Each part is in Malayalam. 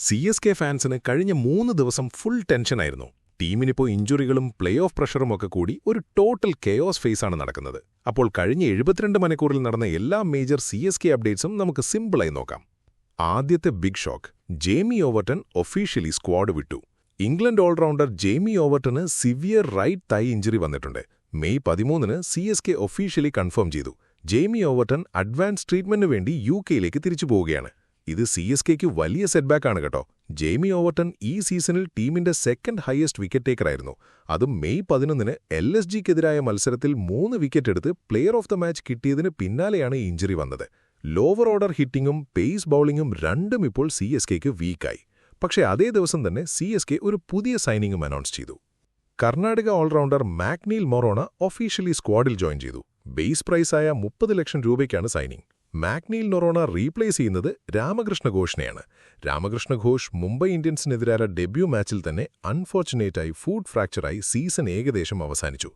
CSK ഫാൻസിന് കഴിഞ്ഞ 3 ദിവസം ഫുൾ ടെൻഷനായിരുന്നു. ടീമിനിപ്പോൾ ഇഞ്ചുറികളും പ്ലേ ഓഫ് പ്രഷറുമൊക്കെ കൂടി ഒരു ടോട്ടൽ കെയോസ് ഫേസാണ് നടക്കുന്നത്. അപ്പോൾ കഴിഞ്ഞ 72 മണിക്കൂറിൽ നടന്ന എല്ലാ മേജർ CSK അപ്ഡേറ്റ്സും നമുക്ക് സിമ്പിളായി നോക്കാം. ആദ്യത്തെ big shock, Jamie Overton officially squad വിട്ടു. ഇംഗ്ലണ്ട് ഓൾറൗണ്ടർ ജേമി ഓവർട്ടന് സിവിയർ റൈറ്റ് തൈ ഇഞ്ചുറി വന്നിട്ടുണ്ട്. മെയ് 13-ന് CSK ഒഫീഷ്യലി കൺഫേം ചെയ്തു. ജേമി ഓവർട്ടൺ അഡ്വാൻസ് ട്രീറ്റ്മെന്റിനു വേണ്ടി UK-ലേക്ക് തിരിച്ചു പോവുകയാണ്. ഇത് CSKയ്ക്ക് വലിയ സെറ്റ്ബാക്കാണ് കേട്ടോ. ജേമി ഓവർട്ടൺ ഈ സീസണിൽ ടീമിന്റെ സെക്കൻഡ് ഹയസ്റ്റ് വിക്കറ്റ് ടേക്കറായിരുന്നു. അതും മെയ് 11-ന് LSGക്കെതിരായ മത്സരത്തിൽ 3 വിക്കറ്റ് എടുത്ത് പ്ലെയർ ഓഫ് ദ മാച്ച് കിട്ടിയതിന് പിന്നാലെയാണ് ഇഞ്ചുറി വന്നത്. ലോവർ ഓർഡർ ഹിറ്റിംഗും പേസ് ബൌളിംഗും രണ്ടും ഇപ്പോൾ CSKയ്ക്ക് വീക്കായി. പക്ഷേ അതേ ദിവസം തന്നെ CSK ഒരു പുതിയ സൈനിങ്ങും അനൗൺസ് ചെയ്തു. കർണാടക ഓൾറൗണ്ടർ മാക്നീൽ മൊറോണ ഒഫീഷ്യലി സ്ക്വാഡിൽ ജോയിൻ ചെയ്തു. ബേസ് പ്രൈസായ 30 ലക്ഷം രൂപയ്ക്കാണ് സൈനിങ്. മാക്നീൽ നൊറോണ റീപ്ലേസ് ചെയ്യുന്നത് രാമകൃഷ്ണ ഘോഷിനെയാണ്. രാമകൃഷ്ണ ഘോഷ് മുംബൈ ഇന്ത്യൻസിനെതിരായ ഡെബ്യൂ മാച്ചിൽ തന്നെ അൺഫോർച്ചുനേറ്റായി ഫൂട്ട് ഫ്രാക്ചറായി സീസൺ ഏകദേശം അവസാനിച്ചു.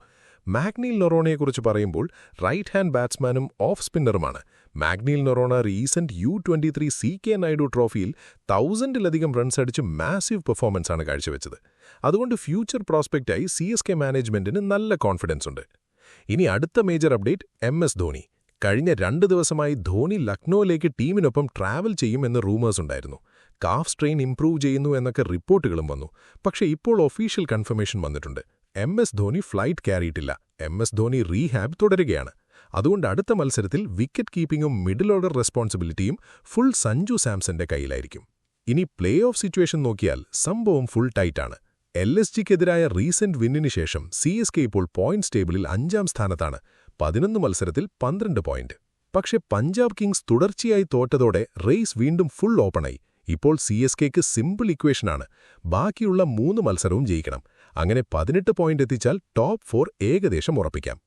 മാക്നീൽ നൊറോണയെക്കുറിച്ച് പറയുമ്പോൾ റൈറ്റ് ഹാൻഡ് ബാറ്റ്സ്മാനും ഓഫ് സ്പിന്നറുമാണ്. Macneil Noronha recent U23 CK Naidu ട്രോഫിയിൽ 1000-ലധികം റൺസ് അടിച്ച് മാസീവ് പെർഫോമൻസാണ് കാഴ്ചവെച്ചത്. അതുകൊണ്ട് ഫ്യൂച്ചർ പ്രോസ്പെക്റ്റായി CSK മാനേജ്മെന്റിന് നല്ല കോൺഫിഡൻസ് ഉണ്ട്. ഇനി അടുത്ത മേജർ അപ്ഡേറ്റ് MS ധോണി. കഴിഞ്ഞ 2 ദിവസമായി ധോണി ലക്നൌവിലേക്ക് ടീമിനൊപ്പം ട്രാവൽ ചെയ്യുമെന്ന് റൂമേഴ്സ് ഉണ്ടായിരുന്നു. കാഫ് സ്ട്രെയിൻ ഇംപ്രൂവ് ചെയ്യുന്നു എന്നൊക്കെ റിപ്പോർട്ടുകളും വന്നു. പക്ഷേ ഇപ്പോൾ ഒഫീഷ്യൽ കൺഫർമേഷൻ വന്നിട്ടുണ്ട്. MS ധോണി ഫ്ലൈറ്റ് കയറിയിട്ടില്ല. MS ധോണി റീഹാബ് തുടരുകയാണ്. അതുകൊണ്ട് അടുത്ത മത്സരത്തിൽ വിക്കറ്റ് കീപ്പിംഗും മിഡിൽ ഓർഡർ റെസ്പോൺസിബിലിറ്റിയും ഫുൾ സഞ്ജു സാംസന്റെ കയ്യിലായിരിക്കും. ഇനി പ്ലേ ഓഫ് സിറ്റുവേഷൻ നോക്കിയാൽ സംഭവം ഫുൾ ടൈറ്റാണ്. LSGക്കെതിരായ റീസെന്റ് വിന്നിന് ശേഷം CSK ഇപ്പോൾ പോയിന്റ്സ് ടേബിളിൽ 5-ാം സ്ഥാനത്താണ്. 11 മത്സരത്തിൽ 12 പോയിന്റ്. പക്ഷേ പഞ്ചാബ് കിങ്സ് തുടർച്ചയായി തോറ്റതോടെ റേസ് വീണ്ടും ഫുൾ ഓപ്പണായി. ഇപ്പോൾ CSKയ്ക്ക് സിമ്പിൾ ഇക്വേഷനാണ്. ബാക്കിയുള്ള 3 മത്സരവും ജയിക്കണം. അങ്ങനെ 18 പോയിന്റ് എത്തിച്ചാൽ ടോപ്പ് 4 ഏകദേശം ഉറപ്പിക്കാം.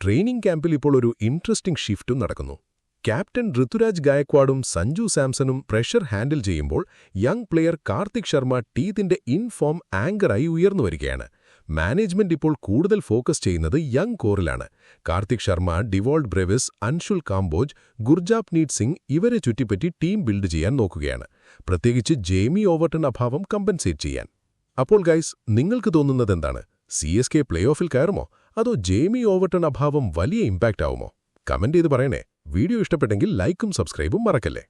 ട്രെയിനിംഗ് ക്യാമ്പിൽ ഇപ്പോൾ ഒരു ഇൻട്രസ്റ്റിംഗ് ഷിഫ്റ്റും നടക്കുന്നു. ക്യാപ്റ്റൻ ഋതുരാജ് ഗായക്വാഡും സഞ്ജു സാംസണും പ്രഷർ ഹാൻഡിൽ ചെയ്യുമ്പോൾ യങ് പ്ലെയർ കാർത്തിക് ശർമ്മ ടീമിന്റെ ഇൻഫോം ആങ്കറായി ഉയർന്നുവരികയാണ്. മാനേജ്മെന്റ് ഇപ്പോൾ കൂടുതൽ ഫോക്കസ് ചെയ്യുന്നത് യങ് കോറിലാണ്. കാർത്തിക് ശർമ്മ, ഡിവോൾഡ് ബ്രെവിസ്, അൻഷുൽ കാംബോജ്, ഗുർജാപ്നീത് സിംഗ് ഇവരെ ചുറ്റിപ്പറ്റി ടീം ബിൽഡ് ചെയ്യാൻ നോക്കുകയാണ്. പ്രത്യേകിച്ച് ജേമി ഓവർട്ടൺ അഭാവം കമ്പൻസേറ്റ് ചെയ്യാൻ. അപ്പോൾ ഗൈസ്, നിങ്ങൾക്ക് തോന്നുന്നതെന്താണ്? CSK പ്ലേ ഓഫിൽ കയറുമോ? അതോ ജേമി ഓവർട്ടൺ അഭാവം വലിയ ഇമ്പാക്റ്റ് ആവുമോ? കമന്റ് ചെയ്ത് പറയണേ. വീഡിയോ ഇഷ്ടപ്പെട്ടെങ്കിൽ ലൈക്കും സബ്സ്ക്രൈബും മറക്കല്ലേ.